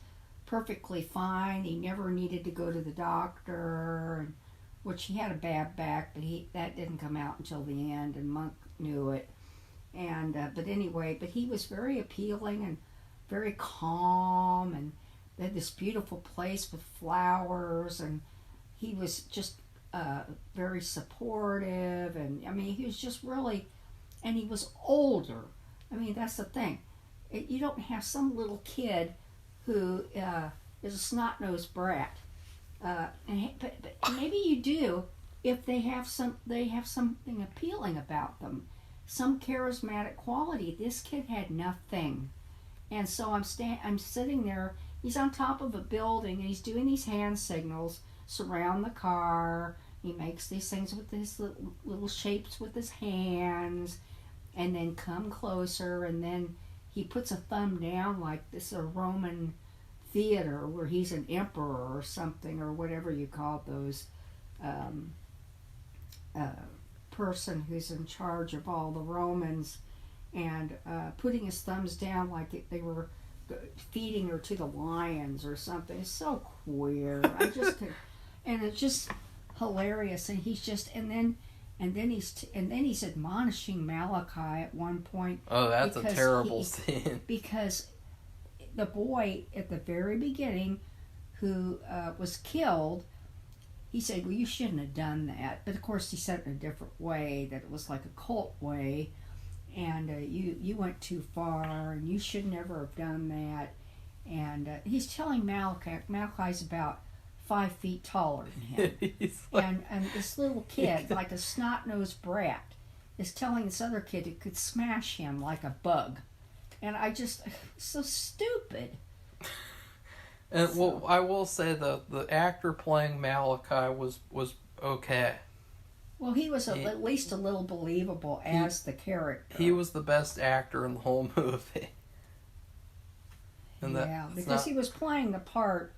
perfectly fine. He never needed to go to the doctor, which he had a bad back, but that didn't come out until the end, and Monk knew it. And but he was very appealing and very calm, and they had this beautiful place with flowers, and he was just very supportive, and I mean he was just really, and he was older. I mean that's the thing, you don't have some little kid who is a snot-nosed brat, but maybe you do if they have something appealing about them. Some charismatic quality. This kid had nothing, and so I'm sitting there. He's on top of a building, and he's doing these hand signals. Surround the car. He makes these things with his little shapes with his hands, and then come closer. And then he puts a thumb down like this, a Roman theater where he's an emperor or something, or whatever you call those, person who's in charge of all the Romans, and putting his thumbs down like they were feeding her to the lions or something. It's so queer. I just could, and it's just hilarious. And he's just, and then he's admonishing Malachi at one point. Oh, that's a terrible scene. Because the boy at the very beginning, who was killed, he said, "Well, you shouldn't have done that." But of course, he said it in a different way, that it was like a cult way, and you went too far, and you should never have done that. And he's telling Malachi's about 5 feet taller than him. Like, and this little kid, like a snot-nosed brat, is telling this other kid it could smash him like a bug. And I just, so stupid. And well, I will say the actor playing Malachi was okay. Well, he was at least a little believable as the character. He was the best actor in the whole movie. And because he was playing the part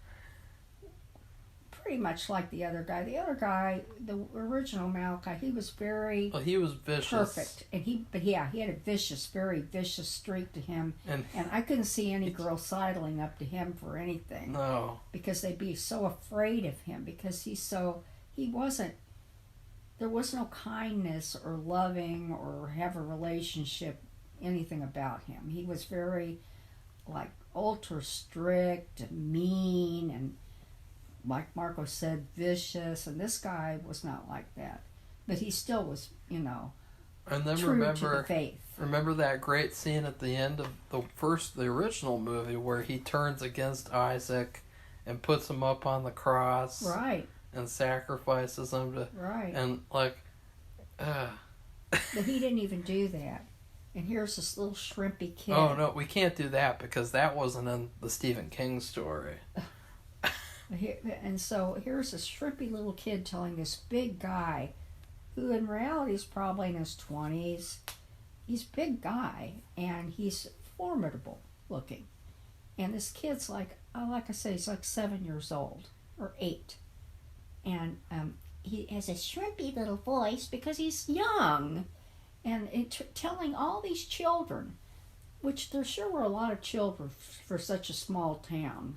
pretty much like the other guy. The other guy, the original Malachi, he was very he was vicious. Perfect. And he had a very vicious streak to him. And I couldn't see any girl sidling up to him for anything. No. Because they'd be so afraid of him, because there was no kindness or loving or have a relationship, anything about him. He was very, like, ultra strict, mean, and like Marco said, vicious, and this guy was not like that. But he still was, and then true to the faith. Remember that great scene at the end of the original movie where he turns against Isaac and puts him up on the cross, right? And sacrifices him to, right? And like, but he didn't even do that. And here's this little shrimpy kid. Oh no, we can't do that because that wasn't in the Stephen King story. And so here's this shrimpy little kid telling this big guy, who in reality is probably in his 20s. He's a big guy, and he's formidable looking. And this kid's like I say, he's like 7 years old, or 8. And he has a shrimpy little voice because he's young. And telling all these children, which there sure were a lot of children for such a small town.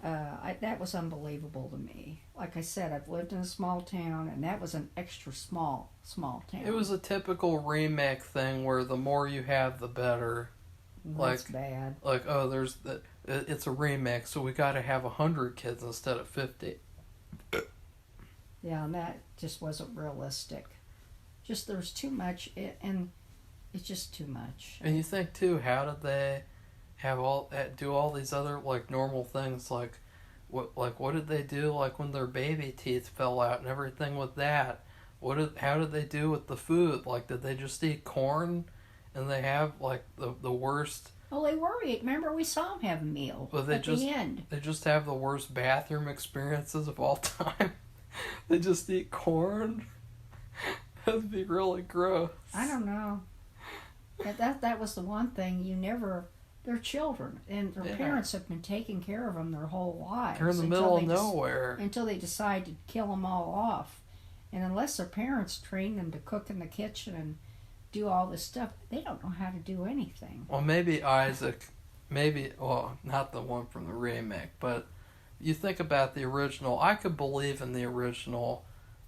That was unbelievable to me. Like I said, I've lived in a small town, and that was an extra small town. It was a typical remake thing where the more you have, the better. That's bad. Like, it's a remake, so we got to have 100 kids instead of 50. Yeah, and that just wasn't realistic. Just there's too much, and it's just too much. And you think too, how did they do all these other like normal things, like what did they do like when their baby teeth fell out and everything with that? How did they do with the food? Like, did they just eat corn, and they have like the worst? Well, they were. Remember, we saw them have a meal at the end. They just have the worst bathroom experiences of all time. They just eat corn. That'd be really gross. I don't know. That was the one thing they're children, and their parents have been taking care of them their whole lives. They're in the middle of nowhere. Until they decide to kill them all off. And unless their parents train them to cook in the kitchen and do all this stuff, they don't know how to do anything. Well, maybe Isaac, not the one from the remake, but you think about the original. I could believe in the original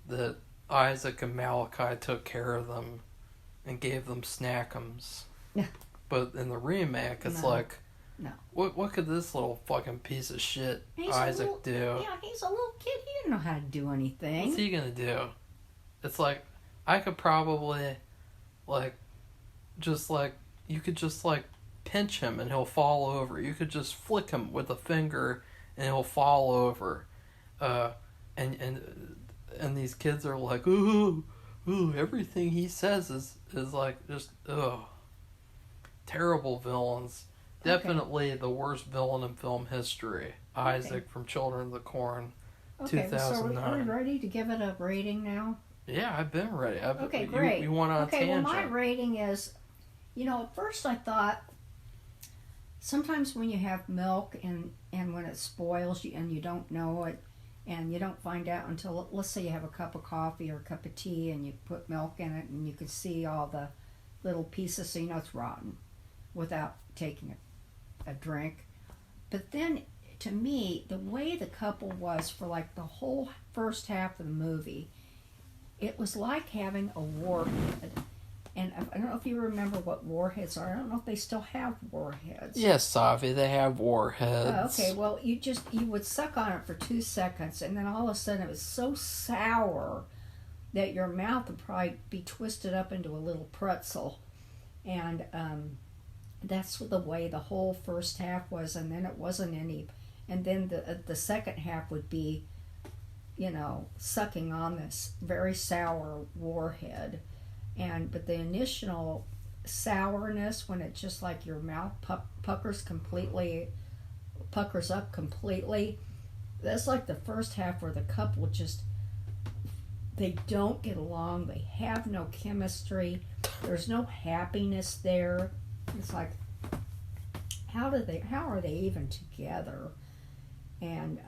that Isaac and Malachi took care of them and gave them snackums. Yeah. But in the remake, it's no. What could this little fucking piece of shit Isaac do? Yeah, he's a little kid. He didn't know how to do anything. What's he gonna do? It's like, I could probably, you could just pinch him and he'll fall over. You could just flick him with a finger and he'll fall over. And these kids are like, ooh, everything he says is like just, terrible villains. Okay. Definitely the worst villain in film history. Okay. Isaac from Children of the Corn, 2009. So are we ready to give it a rating now? Yeah, I've been ready. Okay, great. You went on a tangent. Well, my rating is, at first I thought sometimes when you have milk and when it spoils you and you don't know it and you don't find out until, let's say you have a cup of coffee or a cup of tea and you put milk in it and you can see all the little pieces, so you know it's rotten without taking a drink. But then, to me, the way the couple was for like the whole first half of the movie, it was like having a warhead. And I don't know if you remember what warheads are. I don't know if they still have warheads. Yes, Safi, they have warheads. Oh, okay, well, you would suck on it for 2 seconds, and then all of a sudden it was so sour that your mouth would probably be twisted up into a little pretzel. And that's the way the whole first half was, and then it wasn't any. And then the second half would be, sucking on this very sour warhead. But the initial sourness, when it's just like your mouth puckers up completely, that's like the first half where the couple just, they don't get along, they have no chemistry, there's no happiness there. It's like, how are they even together? And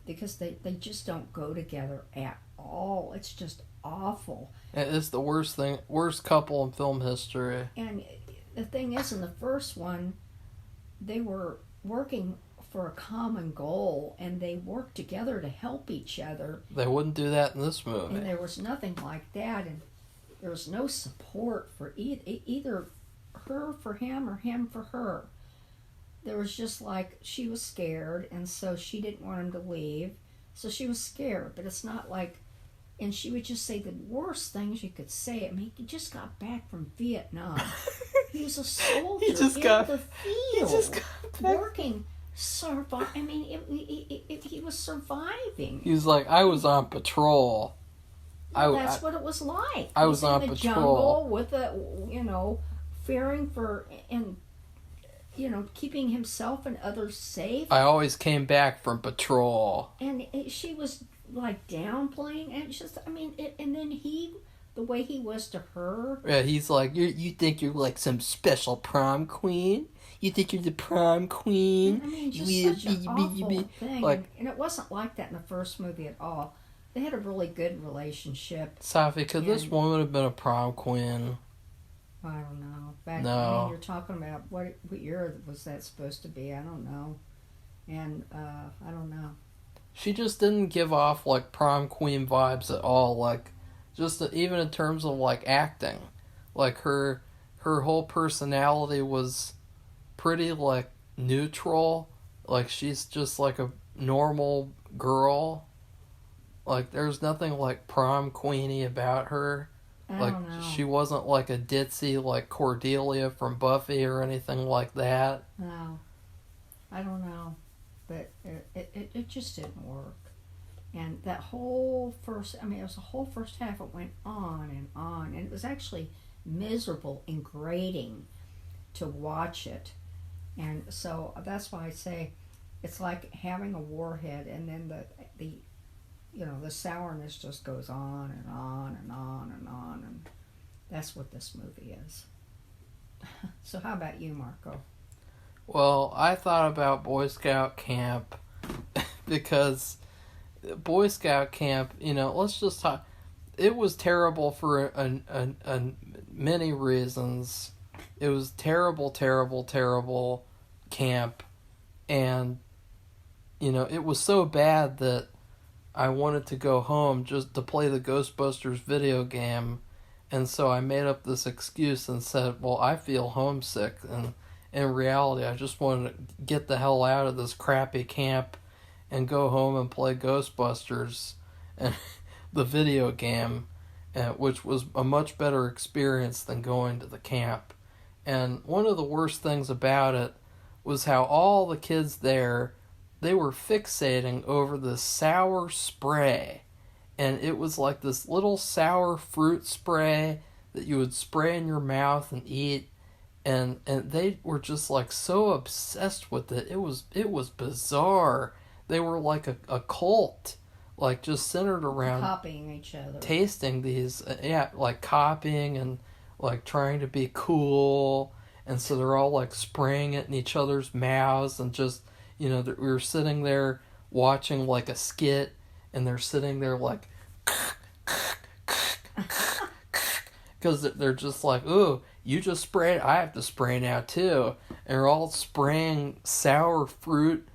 because they just don't go together at all. It's just awful. It's the worst couple in film history. And the thing is, in the first one, they were working for a common goal, and they worked together to help each other. They wouldn't do that in this movie. And there was nothing like that, and there was no support for either her for him or him for her. There was just like, she was scared, and so she didn't want him to leave, so she was scared. But it's not like, and she would just say the worst things you could say. I mean, he just got back from Vietnam. He was a soldier in the field, working, I mean, he was surviving. He was like, I was on patrol. That's what it was like. I was on in the patrol jungle with fearing for and keeping himself and others safe. I always came back from patrol. And she was like downplaying, and it's just, I mean, and then the way he was to her. Yeah, he's like, you think you're like some special prom queen? You think you're the prom queen? I mean, just such an awful thing. Like, and it wasn't like that in the first movie at all. They had a really good relationship. Safi, could this woman have been a prom queen? I don't know. I mean, you're talking about what year was that supposed to be? I don't know. And I don't know. She just didn't give off like prom queen vibes at all. Like, just even in terms of like acting, like her whole personality was pretty like neutral. Like, she's just like a normal girl. Like, there's nothing like prom queeny about her. Like, she wasn't like a ditzy like Cordelia from Buffy or anything like that. No, I don't know, but it just didn't work. And that whole first, I mean, it was the whole first half. It went on, and it was actually miserable and grating to watch it. And so that's why I say it's like having a warhead, and then the sourness just goes on and on and on and on, and that's what this movie is. So how about you, Marco? Well, I thought about Boy Scout camp because Boy Scout camp, let's just talk. It was terrible for many reasons. It was terrible, terrible, terrible camp, and it was so bad that I wanted to go home just to play the Ghostbusters video game, and so I made up this excuse and said, well, I feel homesick, and in reality, I just wanted to get the hell out of this crappy camp and go home and play Ghostbusters and the video game, which was a much better experience than going to the camp. And one of the worst things about it was how all the kids there, they were fixating over this sour spray. And it was like this little sour fruit spray that you would spray in your mouth and eat. And they were just like so obsessed with it. It was bizarre. They were like a cult, like just centered around copying each other, tasting these, like copying and like trying to be cool. and so they're all like spraying it in each other's mouths, and just, we were sitting there watching like a skit, and they're sitting there like, because they're just like, ooh, you just sprayed, I have to spray now too. And they're all spraying sour fruit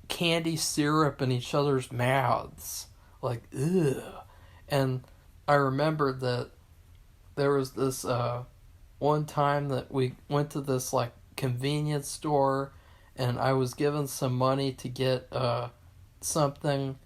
candy syrup in each other's mouths. Like, ugh. And I remembered that there was this one time that we went to this like convenience store, and I was given some money to get something,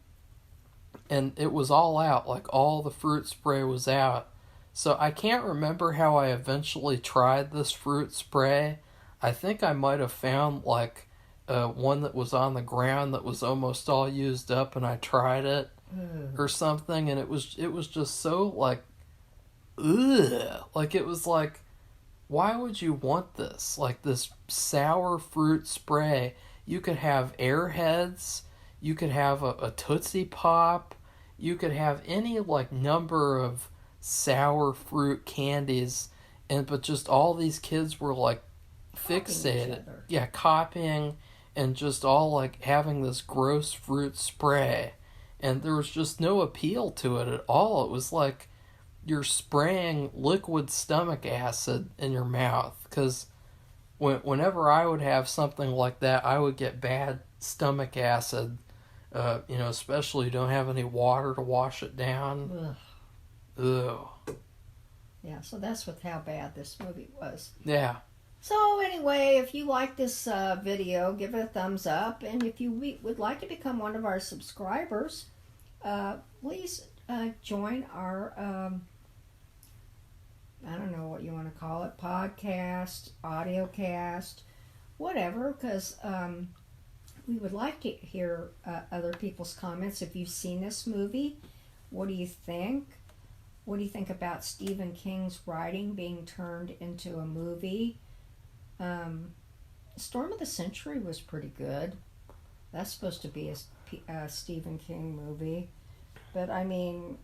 and it was all out. Like, all the fruit spray was out. So I can't remember how I eventually tried this fruit spray. I think I might have found like one that was on the ground that was almost all used up, and I tried it or something, and it was just so like, ugh. Like, it was like, why would you want this? Like, this sour fruit spray. You could have Airheads, you could have a Tootsie Pop, you could have any like number of sour fruit candies, but just all these kids were like fixated, copying, and just all like having this gross fruit spray, and there was just no appeal to it at all. It was like you're spraying liquid stomach acid in your mouth, because whenever I would have something like that, I would get bad stomach acid, especially you don't have any water to wash it down. Ugh. Yeah, so that's how bad this movie was. Yeah. So anyway, if you like this video, give it a thumbs up. And if you would like to become one of our subscribers, please join our, I don't know what you want to call it, podcast, audio cast, whatever, because we would like to hear other people's comments. If you've seen this movie, what do you think? What do you think about Stephen King's writing being turned into a movie? Storm of the Century was pretty good. That's supposed to be a Stephen King movie. But, I mean,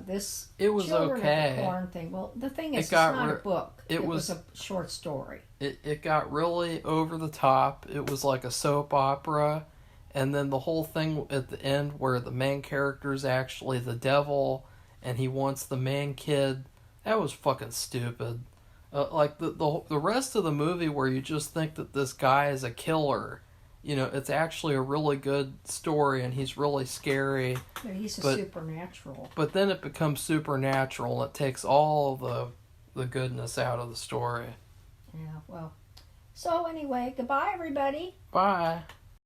this it was Children okay. of the Corn thing. Well, the thing is, it's not a book. It was a short story. It got really over the top. It was like a soap opera. And then the whole thing at the end where the main character is actually the devil, and he wants the main kid, that was fucking stupid. Like the rest of the movie, where you just think that this guy is a killer, it's actually a really good story, and he's really scary. But he's supernatural. But then it becomes supernatural, and it takes all the goodness out of the story. Yeah, well. So anyway, goodbye, everybody. Bye.